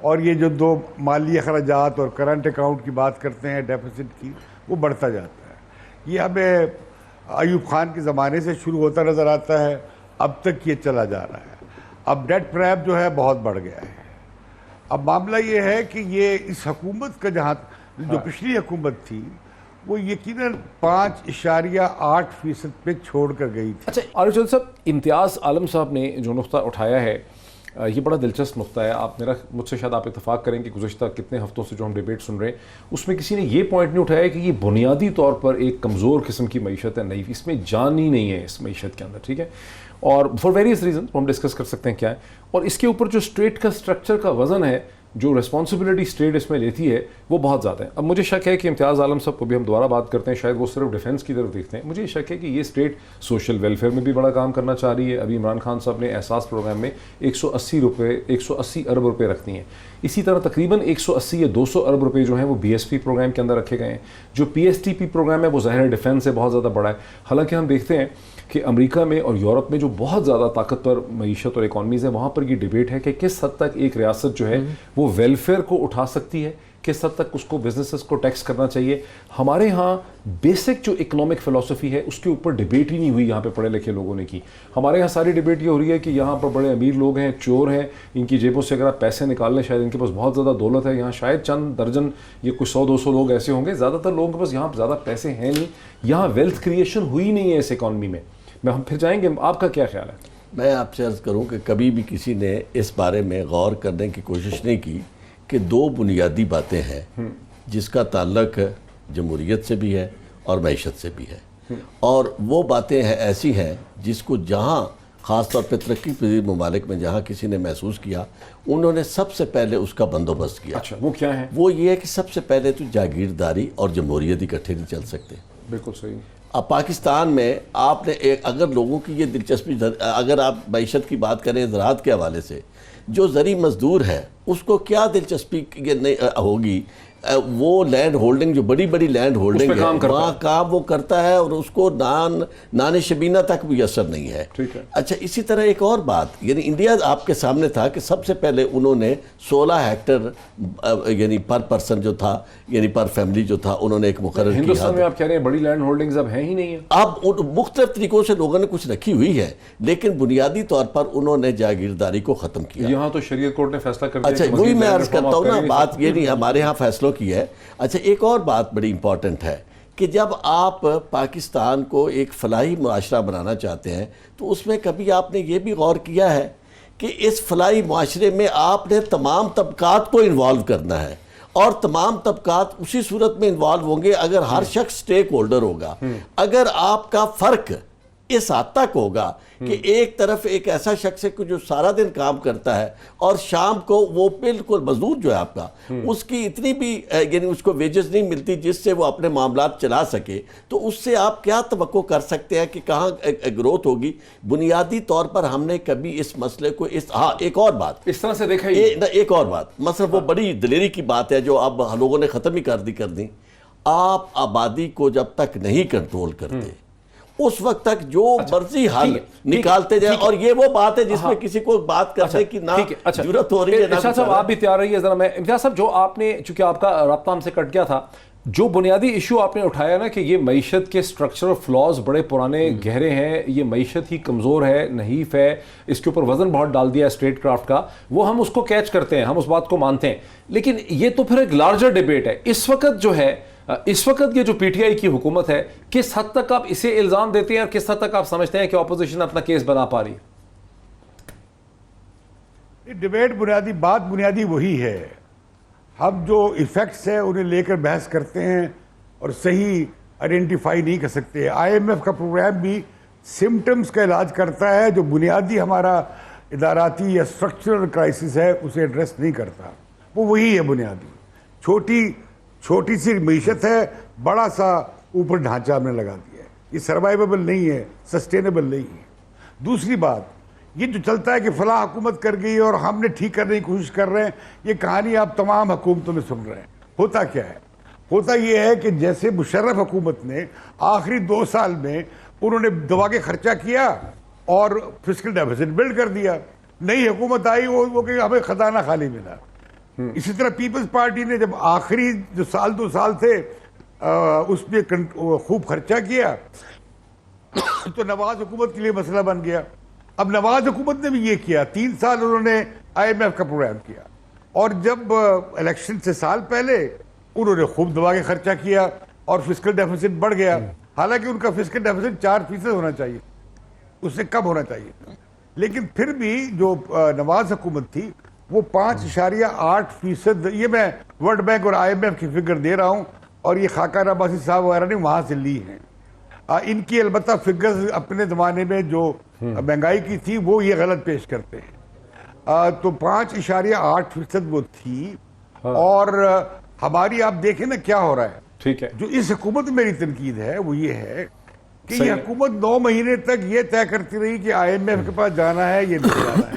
اور یہ جو دو مالی اخراجات اور کرنٹ اکاؤنٹ کی بات کرتے ہیں ڈیفیسٹ کی، وہ بڑھتا جاتا ہے. یہ ہمیں ایوب خان کے زمانے سے شروع ہوتا نظر آتا ہے، اب تک یہ چلا جا رہا ہے. اب ڈیٹ ٹریپ جو ہے بہت بڑھ گیا ہے. اب معاملہ یہ ہے کہ یہ اس حکومت کا جہاں جو پچھلی حکومت تھی وہ یقیناً 5.8% پہ چھوڑ کر گئی تھی. اچھا عارف جوہری صاحب، امتیاز عالم صاحب نے جو نقطہ اٹھایا ہے یہ بڑا دلچسپ نقطہ ہے. مجھ سے شاید آپ اتفاق کریں کہ گزشتہ کتنے ہفتوں سے جو ہم ڈیبیٹ سن رہے ہیں اس میں کسی نے یہ پوائنٹ نہیں اٹھایا کہ یہ بنیادی طور پر ایک کمزور قسم کی معیشت ہے، نہیں، اس میں جان ہی نہیں ہے اس معیشت کے اندر، ٹھیک ہے، اور فار ویریس ریزن ہم ڈسکس کر سکتے ہیں کیا ہے. اور اس کے اوپر جو اسٹیٹ کا اسٹرکچر کا وزن ہے، جو ریسپانسبلٹی اسٹیٹ اس میں لیتی ہے، وہ بہت زیادہ ہے. اب مجھے شک ہے کہ امتیاز عالم صاحب کو بھی ہم دوبارہ بات کرتے ہیں، شاید وہ صرف ڈیفنس کی طرف دیکھتے ہیں. مجھے یہ شک ہے کہ یہ اسٹیٹ سوشل ویلفیئر میں بھی بڑا کام کرنا چاہ رہی ہے. ابھی عمران خان صاحب نے احساس پروگرام میں 180 ارب روپے رکھ دی ہیں. اسی طرح تقریباً 180 یا 200 ارب روپے جو ہیں وہ بی ایس پی پروگرام کے اندر رکھے گئے ہیں. جو P S T P program ہے وہ ظاہر ڈیفنس سے بہت زیادہ بڑا ہے. حالانکہ ہم دیکھتے ہیں کہ امریکہ میں اور یورپ میں جو بہت زیادہ طاقتور معیشت اور اکانومیز ہیں، وہاں پر یہ ڈیبیٹ ہے کہ کس حد تک ایک ریاست جو ہے وہ ویلفیئر کو اٹھا سکتی ہے، کس حد تک اس کو بزنسز کو ٹیکس کرنا چاہیے. ہمارے ہاں بیسک جو اکنامک فلسفی ہے اس کے اوپر ڈیبیٹ ہی نہیں ہوئی یہاں پہ پڑھے لکھے لوگوں نے کی. ہمارے یہاں ساری ڈیبیٹ یہ ہو رہی ہے کہ یہاں پر بڑے امیر لوگ ہیں، چور ہیں، ان کی جیبوں سے اگر آپ پیسے نکال لیں شاید ان کے پاس بہت زیادہ دولت ہے. یہاں شاید چند درجن یا کچھ 100-200 لوگ ایسے ہوں گے، زیادہ تر لوگوں کے پاس یہاں زیادہ پیسے ہیں نہیں. یہاں ویلتھ کریشن ہوئی نہیں ہے اس اکانومی میں. ہم پھر جائیں گے، آپ کا کیا خیال ہے؟ میں آپ سے عرض کروں کہ کبھی بھی کسی نے اس بارے میں غور کرنے کی کوشش نہیں کی کہ دو بنیادی باتیں ہیں جس کا تعلق جمہوریت سے بھی ہے اور معیشت سے بھی ہے، اور وہ باتیں ایسی ہیں جس کو جہاں خاص طور پہ ترقی پذیر ممالک میں جہاں کسی نے محسوس کیا، انہوں نے سب سے پہلے اس کا بندوبست کیا. اچھا وہ کیا ہے؟ وہ یہ ہے کہ سب سے پہلے تو جاگیرداری اور جمہوریت اکٹھے نہیں چل سکتے. بالکل صحیح. اب پاکستان میں آپ نے اگر لوگوں کی یہ دلچسپی، اگر آپ معیشت کی بات کریں زراعت کے حوالے سے، جو زرعی مزدور ہے اس کو کیا دلچسپی ہوگی؟ وہ لینڈ ہولڈنگ، جو بڑی بڑی لینڈ ہولڈنگ ہے وہاں کام وہ کرتا ہے اور اس کو نان شبینہ تک بھی اثر نہیں ہے. اچھا اسی طرح ایک اور بات، یعنی انڈیا آپ کے سامنے تھا کہ سب سے پہلے انہوں نے 16 ہیکٹر یعنی پر پرسن جو تھا، یعنی پر فیملی جو تھا، انہوں نے ایک مقرر کیا. ہندوستان میں آپ کہہ رہے ہیں بڑی لینڈ ہولڈنگز اب ہیں ہی نہیں ہیں. اب مختلف طریقوں سے لوگوں نے کچھ رکھی ہوئی ہے، لیکن بنیادی طور پر انہوں نے جاگیرداری کو ختم کیا. یہاں تو شریعت کورٹ نے فیصلہ کر دیا. اچھا وہی میں عرض کرتا ہوں نا، بات یہ نہیں ہمارے ہاں فیصلوں کی ہے. اچھا ایک اور بات بڑی امپورٹنٹ ہے کہ جب آپ پاکستان کو ایک فلاحی معاشرہ بنانا چاہتے ہیں تو اس میں کبھی آپ نے یہ بھی غور کیا ہے کہ اس فلاحی معاشرے میں آپ نے تمام طبقات کو انوالو کرنا ہے، اور تمام طبقات اسی صورت میں انوالو ہوں گے اگر ہر شخص سٹیک ہولڈر ہوگا. اگر آپ کا فرق اس حد تک ہوگا کہ ایک طرف ایک ایسا شخص ہے جو سارا دن کام کرتا ہے اور شام کو وہ بالکل مزدور جو ہے آپ کا، اس کی اتنی بھی یعنی اس کو ویجز نہیں ملتی جس سے وہ اپنے معاملات چلا سکے، تو اس سے آپ کیا توقع کر سکتے ہیں کہ کہاں گروتھ ہوگی؟ بنیادی طور پر ہم نے کبھی اس مسئلے کو ایک اور بات اس طرح سے دیکھا ایک اور بات مثلا وہ بڑی دلیری کی بات ہے جو اب لوگوں نے ختم ہی کر دی. آپ آبادی کو جب تک نہیں کنٹرول کرتے اس وقت تک جو مرضی حل نکالتے جائیں، اور یہ وہ بات ہے جس میں کسی کو بات کرنے کی نہ ضرورت ہو رہی ہے. ارشاد صاحب آپ بھی تیار رہیے ذرا. میں امتیاز صاحب، جو آپ نے، چونکہ آپ کا رابطہ ہم سے کٹ گیا تھا، جو بنیادی ایشو آپ نے اٹھایا نا کہ یہ معیشت کے سٹرکچرل فلاز بڑے پرانے گہرے ہیں، یہ معیشت ہی کمزور ہے، نحیف ہے، اس کے اوپر وزن بہت ڈال دیا ہے اسٹیٹ کرافٹ کا، وہ ہم اس کو کیچ کرتے ہیں، ہم اس بات کو مانتے ہیں. لیکن یہ تو پھر ایک لارجر ڈیبیٹ ہے. اس وقت یہ جو پی ٹی آئی کی حکومت ہے، کس حد تک آپ اسے الزام دیتے ہیں اور کس حد تک آپ سمجھتے ہیں کہ اپوزیشن اپنا کیس بنا پا رہی ہے؟ ڈیبیٹ بنیادی وہی ہے. ہم جو ایفیکٹس ہیں انہیں لے کر بحث کرتے ہیں اور صحیح آئیڈینٹیفائی نہیں کر سکتے. آئی ایم ایف کا پروگرام بھی سمٹمز کا علاج کرتا ہے، جو بنیادی ہمارا اداراتی یا اسٹرکچرل کرائسس ہے اسے ایڈریس نہیں کرتا. وہ وہی ہے بنیادی. چھوٹی سی معیشت ہے، بڑا سا اوپر ڈھانچہ ہم نے لگا دیا ہے. یہ سروائیویبل نہیں ہے، سسٹینیبل نہیں ہے. دوسری بات، یہ جو چلتا ہے کہ فلاں حکومت کر گئی اور ہم نے ٹھیک کرنے کی کوشش کر رہے ہیں، یہ کہانی آپ تمام حکومتوں میں سن رہے ہیں. ہوتا کیا ہے؟ ہوتا یہ ہے کہ جیسے مشرف حکومت نے آخری 2 سال میں انہوں نے دوا کے خرچہ کیا اور فسکل ڈیفیسٹ بلڈ کر دیا. نئی حکومت آئی وہ کہ ہمیں خزانہ خالی ملا. اسی طرح پیپلز پارٹی نے جب آخری جو سال 2 سال تھے اس پہ خوب خرچہ کیا تو نواز حکومت کے لیے مسئلہ بن گیا. اب نواز حکومت نے بھی یہ کیا, 3 سال انہوں نے IMF کا پروگرام کیا, اور جب الیکشن سے سال پہلے انہوں نے خوب دبا کے خرچہ کیا اور فسکل ڈیفیسٹ بڑھ گیا. حالانکہ ان کا فسکل ڈیفیسٹ 4% ہونا چاہیے, اس سے کم ہونا چاہیے تھا, لیکن پھر بھی جو نواز حکومت تھی وہ 5.8%, یہ میں ورلڈ بینک اور IMF کی فگر دے رہا ہوں, اور یہ خاکان عباسی صاحب وغیرہ نے وہاں سے لی ہیں. ان کی البتہ فگرز اپنے زمانے میں جو مہنگائی کی تھی وہ یہ غلط پیش کرتے ہیں. تو 5.8% وہ تھی, اور ہماری آپ دیکھیں نا کیا ہو رہا ہے. ٹھیک ہے, جو اس حکومت میں میری تنقید ہے وہ یہ ہے کہ یہ حکومت 9 مہینے تک یہ طے کرتی رہی کہ IMF کے پاس جانا ہے, یہ نہیں جانا ہے,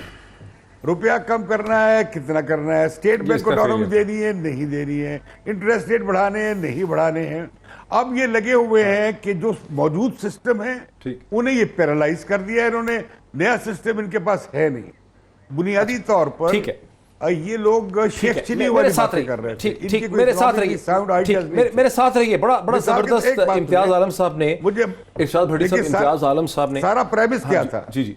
روپیہ کم کرنا ہے, کتنا کرنا ہے, اسٹیٹ بینک کو ڈالرز دینی ہے, نہیں دینی ہے, انٹرسٹ ریٹ بڑھانے ہیں, نہیں بڑھانے ہیں. اب یہ لگے ہوئے ہیں کہ جو موجود سسٹم ہے انہیں یہ پیرالائز کر دیا ہے انہوں نے, نیا سسٹم ان کے پاس ہے نہیں. بنیادی طور پر یہ لوگ شیخ چلی والی باتیں کر رہے تھے. میرے ساتھ رہیے. بڑا زبردست امتیاز عالم صاحب نے, ارشاد بھٹی صاحب, امتیاز عالم صاحب نے سارا پریمس کیا تھا, جی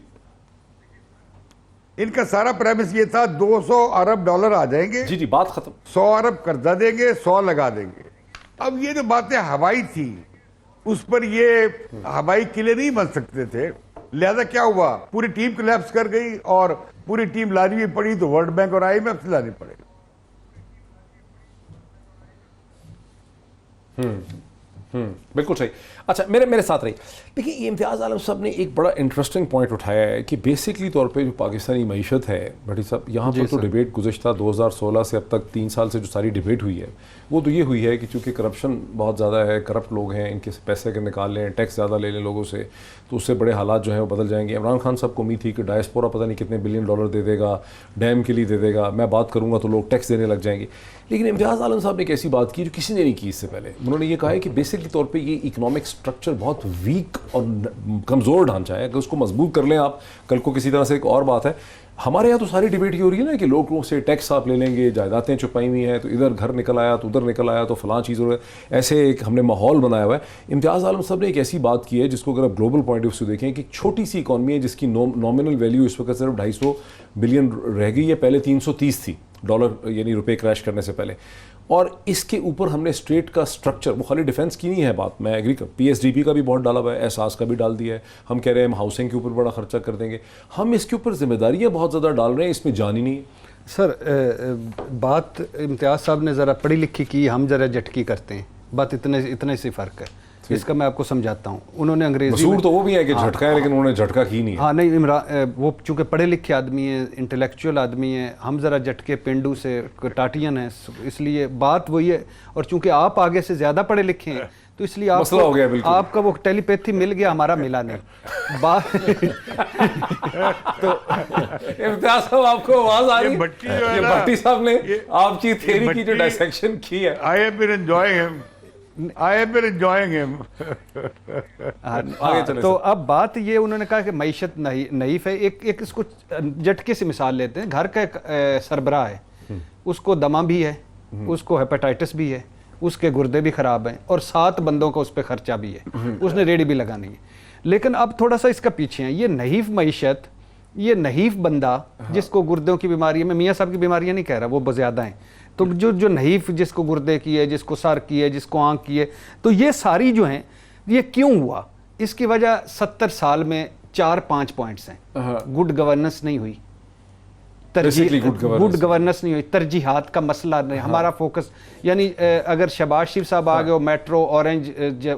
ان کا سارا پریمس یہ تھا 200 ارب ڈالر آ جائیں گے, جی بات ختم, 100 ارب قرضہ دیں گے, 100 لگا دیں گے. اب یہ جو باتیں ہوائی تھی اس پر یہ ہوائی قلعے نہیں بن سکتے تھے, لہذا کیا ہوا, پوری ٹیم کولیپس کر گئی, اور پوری ٹیم لانی بھی پڑی تو ورلڈ بینک اور IMF سے لانی پڑے. بالکل صحیح. اچھا میرے ساتھ رہی. دیکھیے یہ امتیاز عالم صاحب نے ایک بڑا انٹرسٹنگ پوائنٹ اٹھایا ہے کہ بیسکلی طور پہ جو پاکستانی معیشت ہے بھٹی صاحب, یہاں پر تو ڈیبیٹ گزشتہ 2016 سے اب تک 3 سال سے جو ساری ڈیبیٹ ہوئی ہے وہ تو یہ ہوئی ہے کہ چونکہ کرپشن بہت زیادہ ہے, کرپٹ لوگ ہیں, ان کے پیسے کے نکال لیں, ٹیکس زیادہ لے لیں لوگوں سے, تو اس سے بڑے حالات جو ہیں وہ بدل جائیں گے. عمران خان صاحب کو امید تھی کہ ڈائسپورا پتہ نہیں کتنے بلین ڈالر دے دے گا, ڈیم کے لیے دے دے گا, میں بات کروں گا تو لوگ ٹیکس دینے لگ جائیں گے. لیکن امتیاز عالم صاحب نے ایک ایسی بات کی جو کسی نے نہیں کی اس سے پہلے. انہوں نے یہ کہا ہے کہ بیسکلی طور پہ یہ اکنامک اسٹرکچر بہت ویک اور کمزور ڈھانچہ ہے, اگر اس کو مضبوط کر لیں آپ کل کو کسی طرح سے. ایک اور بات ہے, ہمارے یہاں تو ساری ڈیبیٹ یہ ہو رہی ہے نا کہ لوگوں سے ٹیکس آپ لے لیں گے, جائیدادیں چھپائی ہوئی ہیں, تو ادھر گھر نکل آیا تو ادھر نکل آیا تو فلاں چیز ہو رہا ہے, ایسے ایک ہم نے ماحول بنایا ہوا ہے. امتیاز عالم صاحب نے ایک ایسی بات کی ہے جس کو اگر آپ گلوبل پوائنٹ آف ویو سے دیکھیں کہ چھوٹی سی اکانومی ہے جس کی نامنل ویلیو اس وقت صرف 250 بلین رہ گئی ہے, پہلے 330 تھی ڈالر, یعنی روپے کریش کرنے سے پہلے. اور اس کے اوپر ہم نے اسٹیٹ کا اسٹرکچر, وہ خالی ڈیفینس کی نہیں ہے بات, میں ایگری کر, PSDP کا بھی بہت ڈالا ہوا ہے, احساس کا بھی ڈال دیا ہے, ہم کہہ رہے ہیں ہم ہاؤسنگ کے اوپر بڑا خرچہ کر دیں گے, ہم اس کے اوپر ذمہ داریاں بہت زیادہ ڈال رہے ہیں, اس میں جان ہی نہیں. سر بات امتیاز صاحب نے ذرا پڑھی لکھی کی, ہم ذرا جھٹکی کرتے ہیں, بات اتنا سی فرق ہے. اس کا میں آپ کو سمجھاتا ہوں. انہوں نے انگریزی مسور تو وہ بھی ہے کہ جھٹکا ہے, لیکن انہوں نے جھٹکا کی نہیں ہے. ہاں نہیں, وہ چونکہ پڑھے لکھے آدمی ہیں, انٹلیکچوئل آدمی ہیں, ہم ذرا جھٹکے پینڈو سے ٹاٹین ہیں, اس لیے بات وہی ہے. اور چونکہ آپ آگے سے زیادہ پڑھے لکھے ہیں تو اس لیے آپ کا وہ ٹیلی پیتھی مل گیا, ہمارا ملا نہیں. بات تو امتیاز صاحب آپ کو آواز آ رہی ہے, بھٹی صاحب نے آپ کی تھیوری کی جو ڈائسیکشن کی ہے. تو اب بات یہ, انہوں نے کہا کہ معیشت نحیف ہے. ایک اس کو جھٹکے سے مثال لیتے ہیں. گھر کا ایک سربراہ ہے, اس کو دمہ بھی ہے, اس کو ہیپاٹائٹس بھی ہے, اس کے گردے بھی خراب ہیں, اور 7 بندوں کا اس پہ خرچہ بھی ہے, اس نے ریڑھی بھی لگانی ہے. لیکن اب تھوڑا سا اس کا پیچھے ہیں. یہ نحیف معیشت, یہ نحیف بندہ جس کو گردوں کی بیماری ہے, میں میاں صاحب کی بیماریاں نہیں کہہ رہا, وہ بہت زیادہ ہیں, تو جو نحیف, جس کو گردے کی ہے, جس کو سر کی ہے, جس کو آنکھ کی ہے, تو یہ ساری جو ہیں, یہ کیوں ہوا؟ اس کی وجہ 70 سال میں 4-5 پوائنٹس ہیں. گڈ گورننس نہیں ہوئی, گڈ گورننس نہیں ہوئی, ترجیحات کا مسئلہ نہیں. ہمارا فوکس, یعنی اگر شہباز شریف صاحب آ گئے اور میٹرو اورنج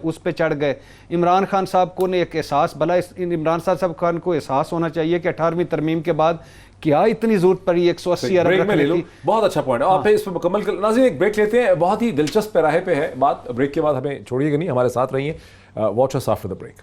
اس پہ چڑھ گئے, عمران خان صاحب کو نے ایک احساس, بھلا عمران صاحب خان کو احساس ہونا چاہیے کہ 18ویں ترمیم کے بعد کیا اتنی ضرورت پڑی 180 ارب رکھنے کی. بہت اچھا پوائنٹ, آپ اس پہ مکمل کر. ناظرین ایک بریک لیتے ہیں, بہت ہی دلچسپ پیراہے پہ ہے بات. بریک کے بعد ہمیں چھوڑیے گا نہیں, ہمارے ساتھ رہیے. Watch us after the break.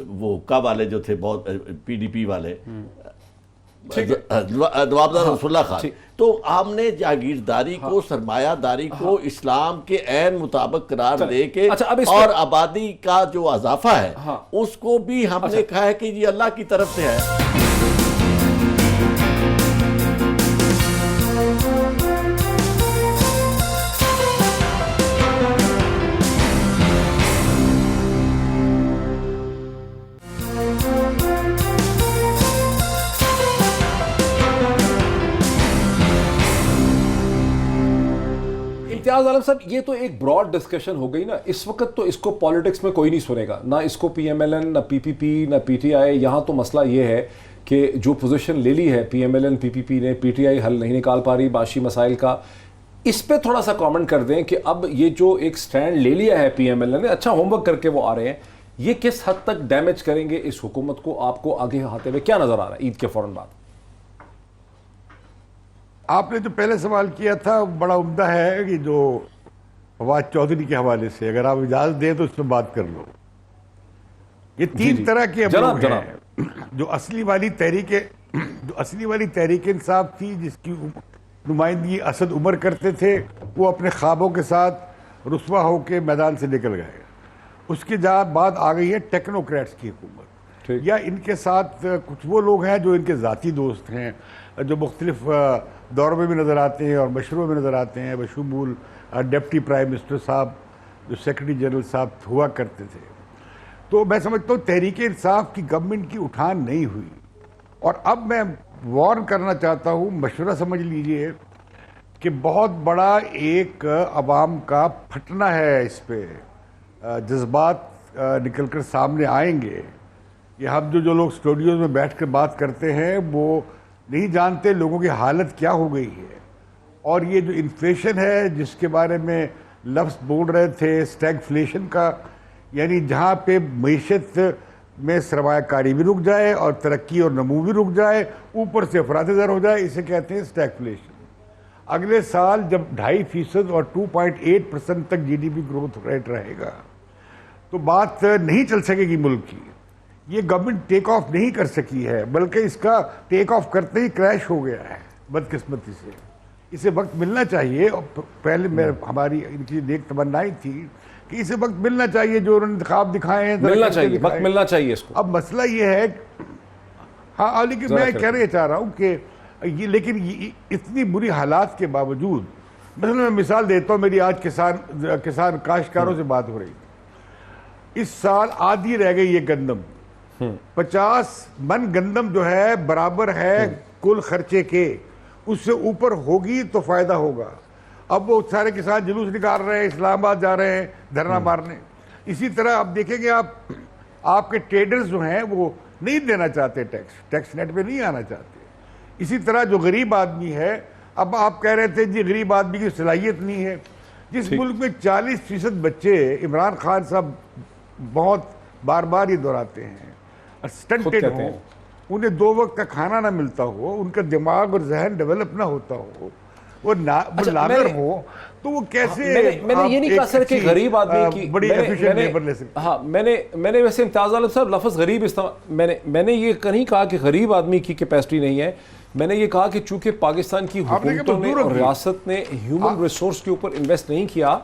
وہ کا والے جو تھے بہت پی ڈی پی والے نواب رسول اللہ خان, تو ہم نے جاگیرداری کو سرمایہ داری کو اسلام کے عین مطابق قرار دے کے اور آبادی کا جو اضافہ ہے اس کو بھی ہم نے کہا ہے کہ یہ اللہ کی طرف سے ہے. امتیاز عالم صاحب, یہ تو ایک براڈ ڈسکشن ہو گئی نا. اس وقت تو اس کو پالیٹکس میں کوئی نہیں سنے گا, نہ اس کو پی ایم ایل این, نہ پی پی پی, نہ پی ٹی آئی. یہاں تو مسئلہ یہ ہے کہ جو پوزیشن لے لی ہے P M L N P P P نے, پی ٹی آئی حل نہیں نکال پا رہی معاشی مسائل کا. اس پہ تھوڑا سا کامنٹ کر دیں کہ اب یہ جو ایک سٹینڈ لے لیا ہے پی ایم ایل این نے, اچھا ہوم ورک کر کے وہ آ رہے ہیں, یہ کس حد تک ڈیمیج کریں گے اس حکومت کو؟ آپ کو آگے آتے ہوئے کیا نظر آ رہا ہے عید کے فوراً بعد؟ آپ نے جو پہلے سوال کیا تھا بڑا عمدہ ہے کہ جو فواد چودھری کے حوالے سے, اگر آپ اجازت دیں تو اس پہ بات کر لو. یہ تین طرح کے لوگ ہیں. جو اصلی والی تحریک انصاف تھی جس کی نمائندگی اسد عمر کرتے تھے, وہ اپنے خوابوں کے ساتھ رسوا ہو کے میدان سے نکل گئے. اس کے بعد آ گئی ہے ٹیکنوکریٹس کی حکومت, یا ان کے ساتھ کچھ وہ لوگ ہیں جو ان کے ذاتی دوست ہیں, جو مختلف دور میں بھی نظر آتے ہیں اور مشوروں میں نظر آتے ہیں, بشمول ڈپٹی پرائم منسٹر صاحب جو سیکرٹری جنرل صاحب ہوا کرتے تھے. تو میں سمجھتا ہوں تحریک انصاف کی گورنمنٹ کی اٹھان نہیں ہوئی. اور اب میں وارن کرنا چاہتا ہوں, مشورہ سمجھ لیجئے کہ بہت بڑا ایک عوام کا پھٹنا ہے. اس پہ جذبات نکل کر سامنے آئیں گے کہ ہم جو لوگ اسٹوڈیوز میں بیٹھ کر بات کرتے ہیں وہ نہیں جانتے لوگوں کی حالت کیا ہو گئی ہے. اور یہ جو انفلیشن ہے جس کے بارے میں لفظ بول رہے تھے اسٹیگفلیشن کا, یعنی جہاں پہ معیشت میں سرمایہ کاری بھی رک جائے اور ترقی اور نمو بھی رک جائے, اوپر سے افراط زر ہو جائے, اسے کہتے ہیں اسٹیگفلیشن. اگلے سال جب 2.5% اور 2.8% تک G D P growth rate رہے گا تو بات نہیں چل سکے گی ملک کی. یہ گورنمنٹ ٹیک آف نہیں کر سکی ہے, بلکہ اس کا ٹیک آف کرتے ہی کریش ہو گیا ہے بدقسمتی سے. اسے وقت ملنا چاہیے, اور پہلے ہماری ان کی نیک تمنائی تھی کہ اسے وقت ملنا چاہیے, جو انہوں نے خواب دکھائے ہیں ملنا چاہیے, وقت ملنا چاہیے اس کو. اب مسئلہ یہ ہے, ہاں لیکن میں کہنا چاہ رہا ہوں کہ یہ, لیکن اتنی بری حالات کے باوجود, مثلا میں مثال دیتا ہوں, میری آج کسان کاشتکاروں سے بات ہو رہی تھی. اس سال آدھی رہ گئی یہ گندم, 50 من گندم جو ہے برابر ہے کل خرچے کے, اس سے اوپر ہوگی تو فائدہ ہوگا. اب وہ سارے کسان جلوس نکال رہے ہیں, اسلام آباد جا رہے ہیں دھرنا مارنے. اسی طرح اب دیکھیں گے آپ کے ٹریڈرز جو ہیں وہ نہیں دینا چاہتے ٹیکس نیٹ پہ نہیں آنا چاہتے. اسی طرح جو غریب آدمی ہے, اب آپ کہہ رہے تھے جی غریب آدمی کی صلاحیت نہیں ہے. جس ملک میں 40% بچے, عمران خان صاحب بہت بار بار یہ دہراتے ہیں, اسٹنٹڈ ہوں, انہیں 2 وقت کا کھانا نہ ملتا ہو, ان کا دماغ اور ذہن ڈیولپ نہ ہوتا ہو, وہ لاغر ہو, تو وہ کیسے میں نے یہ نہیں کہا سر کہ غریب آدمی کی بڑی ایفیشنٹ لیبر لے سکتے. ہاں میں نے ویسے امتیاز عالم صاحب لفظ غریب استعمال, میں نے یہ نہیں کہا کہ غریب آدمی کی کیپیسٹی نہیں ہے. میں نے یہ کہا کہ چونکہ پاکستان کی حکومتوں نے اور ریاست نے ہیومن ریسورس کے اوپر انویسٹ نہیں کیا,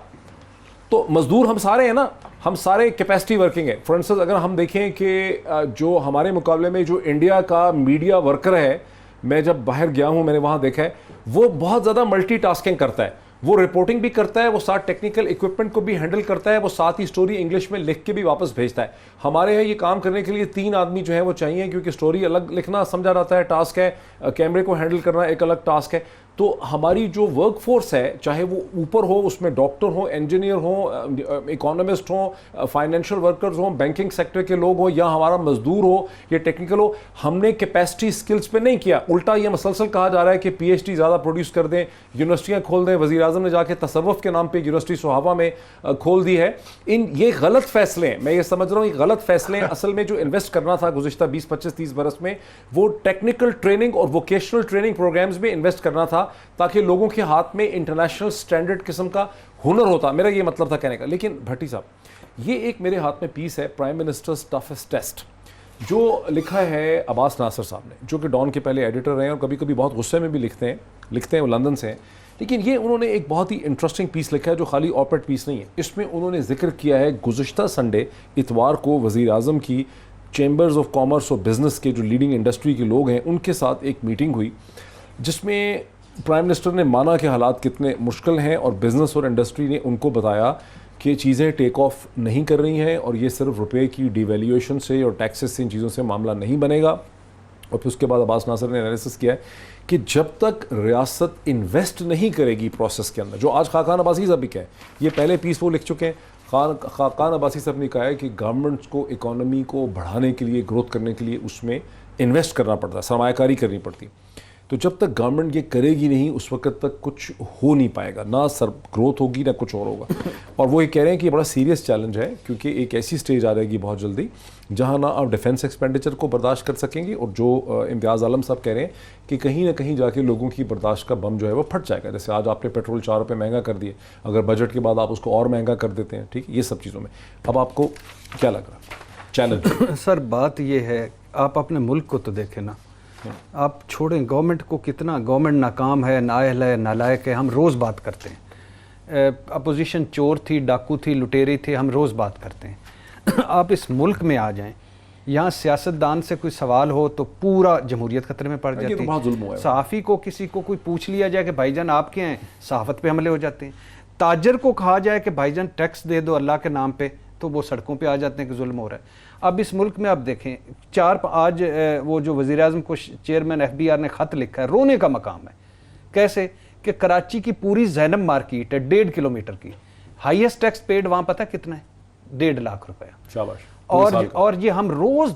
تو مزدور ہم سارے ہیں نا, ہم سارے کیپیسٹی ورکنگ ہے. فار انسٹنس اگر ہم دیکھیں کہ جو ہمارے مقابلے میں جو انڈیا کا میڈیا ورکر ہے, میں جب باہر گیا ہوں میں نے وہاں دیکھا ہے, وہ بہت زیادہ ملٹی ٹاسکنگ کرتا ہے. وہ رپورٹنگ بھی کرتا ہے, وہ ساتھ ٹیکنیکل اکوپمنٹ کو بھی ہینڈل کرتا ہے, وہ ساتھ ہی سٹوری انگلش میں لکھ کے بھی واپس بھیجتا ہے. ہمارے یہاں یہ کام کرنے کے لیے 3 آدمی جو ہیں وہ چاہیے, کیونکہ سٹوری الگ لکھنا سمجھا جاتا ہے ٹاسک ہے, کیمرے کو ہینڈل کرنا ایک الگ ٹاسک ہے. تو ہماری جو ورک فورس ہے, چاہے وہ اوپر ہو, اس میں ڈاکٹر ہوں, انجینئر ہوں, اکانومسٹ ہوں, فائنینشیل ورکرز ہوں, بینکنگ سیکٹر کے لوگ ہوں, یا ہمارا مزدور ہو یا ٹیکنیکل ہو, ہم نے کیپیسٹی سکلز پہ نہیں کیا. الٹا یہ مسلسل کہا جا رہا ہے کہ پی ایچ ڈی زیادہ پروڈیوس کر دیں, یونیورسٹیاں کھول دیں. وزیر اعظم نے جا کے تصوف کے نام پہ یونیورسٹی سہاوا میں کھول دی ہے. یہ غلط فیصلے ہیں, میں یہ سمجھ رہا ہوں یہ غلط فیصلے ہیں. اصل میں جو انویسٹ کرنا تھا گزشتہ 20 25 30 برس میں, وہ ٹیکنیکل ٹریننگ اور ووکیشنل ٹریننگ پروگرامز میں انویسٹ کرنا تھا, تاکہ لوگوں کے ہاتھ میں انٹرنیشنل سٹینڈرڈ قسم کا ہنر ہوتا. میرا یہ مطلب تھا کہنے کا. لیکن بھٹی صاحب یہ ایک میرے ہاتھ میں پیس ہے پرائم منسٹرز ٹفسٹ ٹیسٹ، جو لکھا ہے عباس ناصر صاحب نے، جو کہ ڈان کے پہلے ایڈیٹر رہے ہیں اور کبھی کبھی بہت غصے میں بھی لکھتے ہیں، وہ لندن سے ہیں، لیکن یہ انہوں نے ایک بہت ہی انٹرسٹنگ پیس لکھا ہے جو خالی آپریٹ پیس نہیں ہے. اس میں انہوں نے ذکر کیا ہے گزشتہ سنڈے اتوار کو وزیر اعظم کی چیمبرز آف کامرس اور بزنس کے جو لیڈنگ انڈسٹری کے لوگ ہیں ان کے ساتھ ایک میٹنگ ہوئی، جس میں پرائم منسٹر نے مانا کہ حالات کتنے مشکل ہیں اور بزنس اور انڈسٹری نے ان کو بتایا کہ چیزیں ٹیک آف نہیں کر رہی ہیں اور یہ صرف روپے کی ڈی ویلیویشن سے اور ٹیکسز سے ان چیزوں سے معاملہ نہیں بنے گا. اور پھر اس کے بعد عباس ناصر نے انالیسس کیا ہے کہ جب تک ریاست انویسٹ نہیں کرے گی پروسیس کے اندر، جو آج خاقان عباسی صاحب بھی کہے، یہ پہلے پیس وہ لکھ چکے ہیں، خاقان عباسی صاحب نے کہا ہے کہ گورنمنٹس کو اکانومی کو بڑھانے کے لیے، گروتھ کرنے کے لیے اس میں انویسٹ کرنا پڑتا ہے، سرمایہ کاری کرنی پڑتی. تو جب تک گورنمنٹ یہ کرے گی نہیں اس وقت تک کچھ ہو نہیں پائے گا، نہ گروتھ ہوگی نہ کچھ اور ہوگا. اور وہ یہ کہہ رہے ہیں کہ یہ بڑا سیریس چیلنج ہے، کیونکہ ایک ایسی سٹیج آ جائے گی بہت جلدی جہاں نہ آپ ڈیفنس ایکسپینڈیچر کو برداشت کر سکیں گے، اور جو امتیاز عالم صاحب کہہ رہے ہیں کہ کہیں نہ کہیں جا کے لوگوں کی برداشت کا بم جو ہے وہ پھٹ جائے گا. جیسے آج آپ نے پیٹرول 4 روپے مہنگا کر دیے، اگر بجٹ کے بعد آپ اس کو اور مہنگا کر دیتے ہیں، ٹھیک، یہ سب چیزوں میں اب آپ کو کیا لگ رہا ہے چیلنج؟ سر بات یہ ہے، آپ اپنے ملک کو تو دیکھیں نا، آپ چھوڑیں گورنمنٹ کو، کتنا گورنمنٹ ناکام ہے، نااہل ہے، نالائق ہے، ہم روز بات کرتے ہیں. اپوزیشن چور تھی، ڈاکو تھی، لٹیری تھی، ہم روز بات کرتے ہیں. آپ اس ملک میں آ جائیں، یہاں سیاستدان سے کوئی سوال ہو تو پورا جمہوریت خطرے میں پڑ جاتی ہے. صحافی کو کسی کو کوئی پوچھ لیا جائے کہ بھائی جان آپ کے ہیں، صحافت پہ حملے ہو جاتے ہیں. تاجر کو کہا جائے کہ بھائی جان ٹیکس دے دو اللہ کے نام پہ، تو وہ سڑکوں پہ آ جاتے ہیں کہ ظلم ہو رہا ہے. اب اس ملک میں آپ دیکھیں، آج وہ جو وزیر اعظم کو چیئرمین ایف بی آر نے خط لکھا ہے، رونے کا مقام ہے. کیسے کہ کراچی کی پوری زینب مارکیٹ ہے 1.5 کلومیٹر کی، ہائیسٹ ٹیکس پیڈ وہاں پتہ کتنا ہے؟ 1.5 لاکھ روپیہ. شاباش. اور یہ ہم روز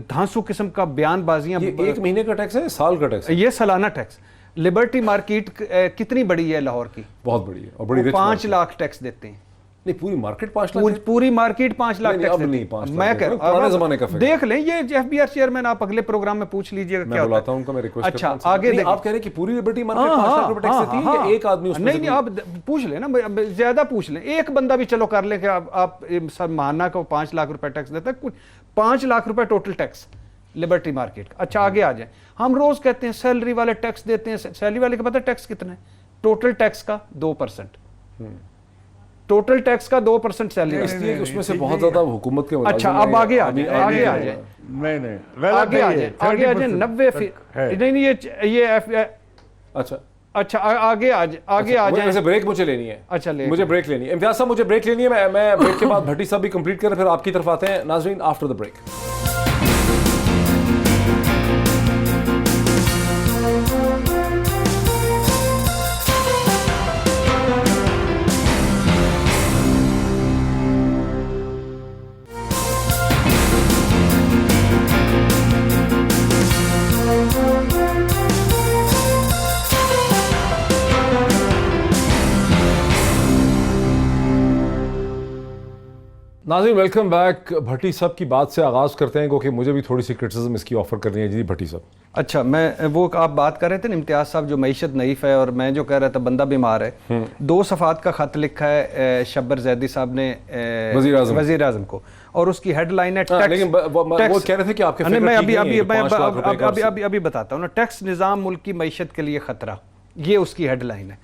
دھانسو قسم کا بیان بازیاں، یہ 1 مہینے کا ٹیکس ہے، سال کا ٹیکس ہے، یہ سالانہ ٹیکس. لبرٹی مارکیٹ کتنی بڑی ہے لاہور کی؟ بہت بڑی ہے اور بڑی 5 لاکھ ٹیکس دیتے ہیں. نہیں، پوری مارکیٹ 5 لاکھ، پوری مارکیٹ 5 لاکھ ٹیکس دیتے ہیں. میں کہہ رہا ہوں زمانے کا دیکھ لیں، یہ ایف بی آر چیئرمین آپ اگلے پروگرام میں پوچھ لیجئے گا کیا ہوتا ہے. میں بلاتا ہوں ان کا، میں ریکویسٹ کرتا ہوں. اچھا آگے دیکھیں، آپ کہہ رہے ہیں کہ پوری لبرٹی مارکیٹ 5 لاکھ روپے ٹیکس دیتی ہے یا ایک آدمی اس میں؟ نہیں، آپ پوچھ لیں نا، زیادہ پوچھ لیں، ایک بندہ بھی چلو کر لیں کہ آپ سر ماہانہ کو 5 لاکھ روپے ٹیکس دیتا ہے. 5 لاکھ روپے ٹوٹل ٹیکس لبرٹی مارکیٹ کا. اچھا آگے آ جائیں، ہم روز کہتے ہیں سیلری والے ٹیکس دیتے ہیں. سیلری والے کا پتہ ٹیکس کتنا ہے؟ ٹوٹل ٹیکس کا 2%. ٹوٹل ٹیکس کا 2% سیلری، اس لیے کہ اس میں سے بہت زیادہ حکومت کے. اچھا اب آگے آ جائیں، آگے آ جائیں، آگے آ جائیں، آگے آ جائیں. 90% نہیں، یہ اچھا اچھا آگے آ جائیں. ویسے بریک مجھے لینی ہے. اچھا مجھے بریک لینی ہے. امتیاز صاحب مجھے بریک لینی ہے. میں بریک کے بعد بھٹی صاحب بھی کمپلیٹ کریں، پھر آپ کی طرف آتے ہیں. ناظرین، آفٹر دا بریک. ناظرین ویلکم بیک. بھٹی صاحب کی بات سے آغاز کرتے ہیں کیونکہ مجھے بھی تھوڑی سی کرٹیسزم اس کی آفر کرنی ہے. جی بھٹی صاحب. اچھا، میں وہ آپ بات کر رہے تھے نا امتیاز صاحب، جو معیشت نحیف ہے، اور میں جو کہہ رہا تھا بندہ بیمار ہے. 2 صفحات کا خط لکھا ہے شبر زیدی صاحب نے وزیر اعظم کو، اور اس کی ہیڈ لائن ہے لیکن وہ کہہ رہے تھے کہ آپ کے میں ابھی بتاتا ہوں نا. ٹیکس نظام ملک کی معیشت کے لیے خطرہ، یہ اس کی ہیڈ لائن ہے.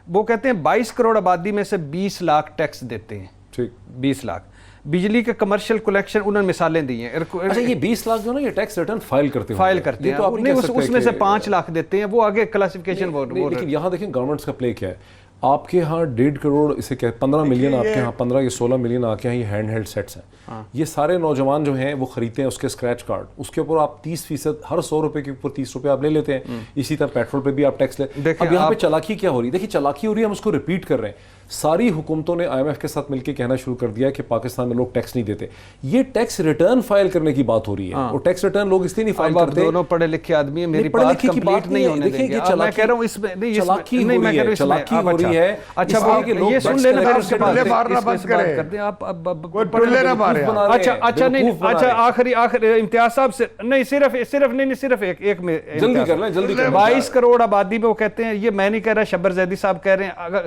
وہ کہتے ہیں 22 کروڑ آبادی میں سے 20 لاکھ ٹیکس دیتے ہیں. ٹھیک، 20 لاکھ. بجلی کے کمرشل کلیکشن انہوں نے مثالیں دی ہیں. اچھا، یہ 20 لاکھ جو نا، یہ ٹیکس ریٹرن فائل کرتے ہیں، تو اس میں سے 5 لاکھ دیتے ہیں. وہ آگے کلاسیفیکیشن. لیکن یہاں دیکھیں گورنمنٹس کا پلے کیا ہے. آپ کے ہاں 1.5 کروڑ، اسے 15 ملین، آپ کے ہاں 15 یا 16 ملین آپ کے ہاں یہ ہینڈ ہیلڈ سیٹس ہیں. یہ سارے نوجوان جو ہیں وہ خریدتے ہیں اس کے اسکریچ کارڈ، اس کے اوپر آپ 30%، ہر 100 روپے کے اوپر 30 روپے آپ لے لیتے ہیں. اسی طرح پیٹرول پہ بھی آپ ٹیکس لیں. اب یہاں پہ چالاکی کیا ہو رہی ہے؟ دیکھیے چالاکی ہو رہی ہے، ہم اس کو ریپیٹ کر رہے ہیں. ساری حکومتوں نے IMF کے ساتھ مل کے کہنا شروع کر دیا کہ پاکستان میں لوگ ٹیکس نہیں دیتے. یہ ٹیکس ریٹرن فائل کرنے کی بات ہو رہی ہے، اور ٹیکس ریٹرن لوگ اس لیے نہیں فائل کرتے. دونوں پڑھے لکھے آدمی ہیں، میری بات کمپلیٹ نہیں ہونے دیں گے. میں کہہ رہا ہوں اس میں چالاکی ہو رہی ہے. اچھا یہ سن لینا، پھر اس کے بعد کرتے ہیں آپ. اچھا نہیں، اچھا آخری امتیاز صاحب سے نہیں، صرف ایک میں جلدی کر لیں. 22 کروڑ آبادی میں وہ کہتے ہیں، یہ میں نہیں کہہ رہا، شبر زیدی صاحب کہہ رہے ہیں، اگر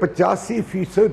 85%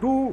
2,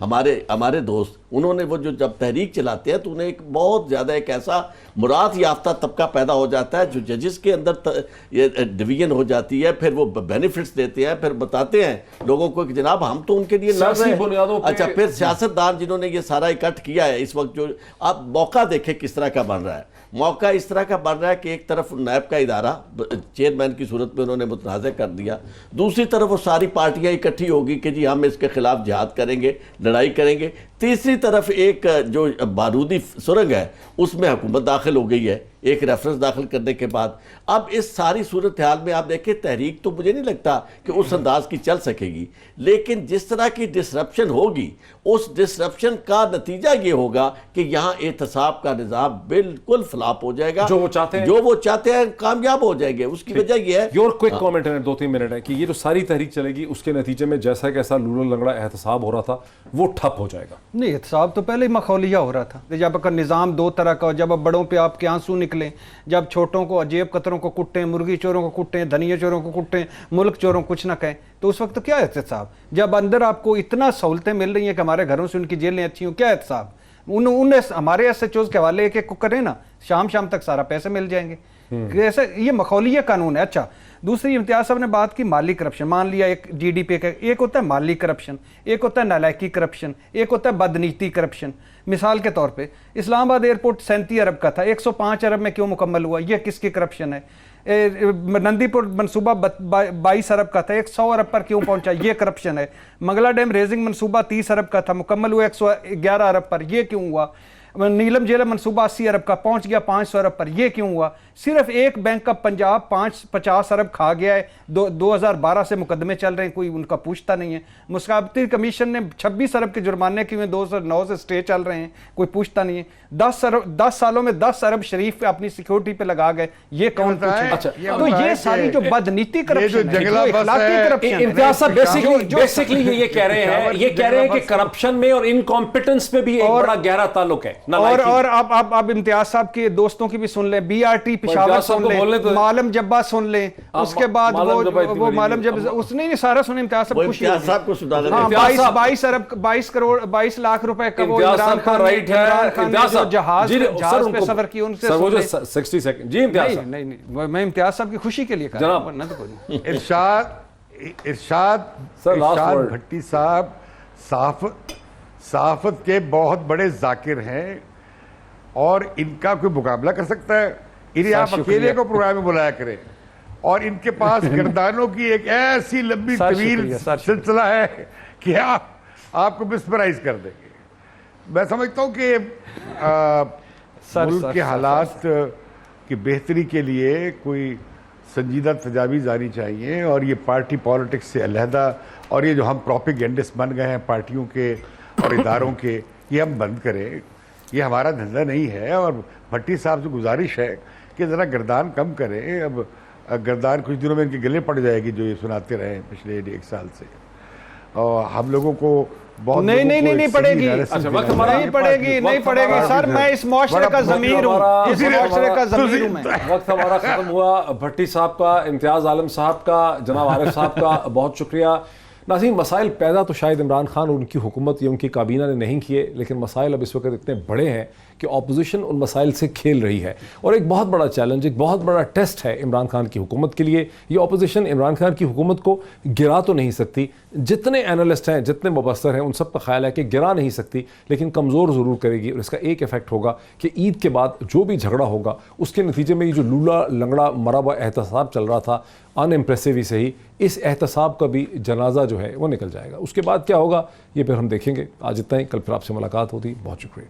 ہمارے دوست، انہوں نے وہ جو جب تحریک چلاتے ہیں تو انہیں ایک بہت زیادہ ایک ایسا مراد یافتہ طبقہ پیدا ہو جاتا ہے جو ججز کے اندر ڈویژن ہو جاتی ہے، پھر وہ بینیفٹس دیتے ہیں، پھر بتاتے ہیں لوگوں کو کہ جناب ہم تو ان کے لیے لڑ رہے ہیں۔ اچھا، پھر سیاستدان جنہوں نے یہ سارا اکٹھ کیا ہے اس وقت، جو آپ موقع دیکھیں کس طرح کا بن رہا ہے، موقع اس طرح کا بن رہا ہے کہ ایک طرف نیب کا ادارہ چیئرمین کی صورت میں انہوں نے متنازع کر دیا، دوسری طرف وہ ساری پارٹیاں اکٹھی ہوگی کہ جی ہم اس کے خلاف جہاد کریں گے، لڑائی کریں گے، تیسری طرف ایک جو بارودی سرنگ ہے اس میں حکومت داخل ہو گئی ہے ایک ریفرنس داخل کرنے کے بعد۔ اب اس ساری صورتحال میں آپ دیکھیں تحریک تو مجھے نہیں لگتا کہ اس انداز کی چل سکے گی، لیکن جس طرح کی ڈسرپشن ہوگی اس ڈسرپشن کا نتیجہ یہ ہوگا کہ یہاں احتساب کا نظام بالکل فلاپ ہو جائے گا، جو وہ چاہتے ہیں کامیاب ہو جائیں گے۔ اس کی وجہ یہ ہے، یور کوئک کامنٹ ہے 2-3 منٹ ہے، کہ یہ جو ساری تحریک چلے گی اس کے نتیجے میں جیسا کیسا لولا لنگڑا احتساب ہو رہا تھا وہ ٹھپ ہو جائے گا۔ نہیں، احتساب تو پہلے ہی مخولیہ ہو رہا تھا، جب اگر نظام دو طرح کا، جب اب بڑوں پہ آپ کے آنسو نکلیں، جب چھوٹوں کو جیب قطروں کو کٹیں، مرغی چوروں کو کٹیں، دھنیا چوروں کو کٹیں، ملک چوروں کو کچھ نہ کہیں، تو اس وقت تو کیا احتساب؟ جب اندر آپ کو اتنا سہولتیں مل رہی ہیں کہ ہمارے گھروں سے ان کی جیلیں اچھی ہوں، کیا احتساب؟ انہیں ہمارے ایس ایچ اوز کے حوالے ایک ایک کو کریں نا، شام تک سارا پیسے مل جائیں گے۔ ایسے یہ مخولیہ قانون ہے۔ اچھا، دوسری امتیاز صاحب نے بات کی مالی کرپشن، مان لیا ایک جی ڈی پی کا، ایک ہوتا ہے مالی کرپشن، ایک ہوتا ہے نالائکی کرپشن، ایک ہوتا ہے بدنیتی کرپشن۔ مثال کے طور پہ اسلام آباد ایئرپورٹ 37 ارب کا تھا، 105 ارب میں کیوں مکمل ہوا؟ یہ کس کی کرپشن ہے؟ نندی پور منصوبہ 22 ارب کا تھا، 100 ارب پر کیوں پہنچا؟ یہ کرپشن ہے۔ منگلا ڈیم ریزنگ منصوبہ 30 ارب کا تھا، مکمل ہوا 111 ارب پر، یہ کیوں ہوا؟ نیلم جیلم منصوبہ 80 ارب کا، پہنچ گیا 500 ارب پر، یہ کیوں ہوا؟ صرف ایک بینک کا پنجاب 50 ارب کھا گیا ہے، 2012 سے مقدمے چل رہے ہیں، کوئی ان کا پوچھتا نہیں ہے۔ مسابقتی کمیشن نے 26 ارب کے جرمانے کیے ہیں، 2009 سے سٹے چل رہے ہیں، کوئی پوچھتا نہیں ہے۔ 10 سالوں میں 10 ارب شریف پہ اپنی سیکیورٹی پہ لگا گئے، یہ کون پوچھے؟ تو یہ ساری جو بدنیتی کرپشن ہے، جو اخلاقی کرپشن ہے، امتیاز صاحب بیسیکلی یہ کہہ رہے ہیں کہ کرپشن میں اور انکمپیٹنس میں بھی ایک بڑا گہرا تعلق ہے۔ اور اب امتیاز صاحب کے دوستوں کی بھی سن لیں، بی آر ٹی پشاور سن لیں، معلم جبا سن لیں، اس کے بعد وہ معلم جبا، اس نے سارا سنے امتیاز صاحب خوشی ہوگی۔ 22 لاکھ روپے کا وہ عمران خان نے جو جہاز پہ سفر کی، ان سے سر وہ جو 60 سیکنڈ، جی امتیاز صاحب، نہیں میں امتیاز صاحب کی خوشی کے لیے کہا ہوں، ورنہ تو کوئی نہیں۔ ارشاد بھٹی صاحب صحافت کے بہت بڑے ذاکر ہیں، اور ان کا کوئی مقابلہ کر سکتا ہے؟ انہیں آپ اکیلے کو پروگرام میں بلایا کریں، اور ان کے پاس گردانوں کی ایک ایسی لمبی طویل سلسلہ ہے کہ آپ کو مسمرائز کر دیں گے۔ میں سمجھتا ہوں کہ ملک کے حالات کی بہتری کے لیے کوئی سنجیدہ تجاویز آنی چاہیے، اور یہ پارٹی پالیٹکس سے علیحدہ، اور یہ جو ہم پروپیگنڈسٹ بن گئے ہیں پارٹیوں کے اور اداروں کے، یہ ہم بند کریں، یہ ہمارا دھندہ نہیں ہے۔ اور بھٹی صاحب سے گزارش ہے کہ ذرا گردان کم کریں، اب گردان کچھ دنوں میں ان کے گلے پڑ جائے گی جو یہ سناتے رہے پچھلے 1 سال سے، اور ہم لوگوں کو بہت نہیں پڑے گی، نہیں پڑے گی سر، میں اس معاشرے کا ضمیر ہوں، اس معاشرے کا ضمیر ہوں میں۔ وقت ہمارا ختم ہوا۔ بھٹی صاحب کا، امتیاز عالم صاحب کا، جناب عارف صاحب کا بہت شکریہ۔ ناظرین، مسائل پیدا تو شاید عمران خان اور ان کی حکومت یا ان کی کابینہ نے نہیں کیے، لیکن مسائل اب اس وقت اتنے بڑے ہیں کہ اپوزیشن ان مسائل سے کھیل رہی ہے، اور ایک بہت بڑا چیلنج، ایک بہت بڑا ٹیسٹ ہے عمران خان کی حکومت کے لیے۔ یہ اپوزیشن عمران خان کی حکومت کو گرا تو نہیں سکتی، جتنے اینالسٹ ہیں، جتنے مبصر ہیں، ان سب کا خیال ہے کہ گرا نہیں سکتی، لیکن کمزور ضرور کرے گی۔ اور اس کا ایک ایفیکٹ ہوگا کہ عید کے بعد جو بھی جھگڑا ہوگا اس کے نتیجے میں یہ جو لولا لنگڑا مرا ہوا احتساب چل رہا تھا، ان امپریسو ہی صحیح، اس احتساب کا بھی جنازہ جو ہے وہ نکل جائے گا۔ اس کے بعد کیا ہوگا یہ پھر ہم دیکھیں گے۔ آج اتنا ہی، کل پھر آپ سے ملاقات ہوتی۔ بہت شکریہ۔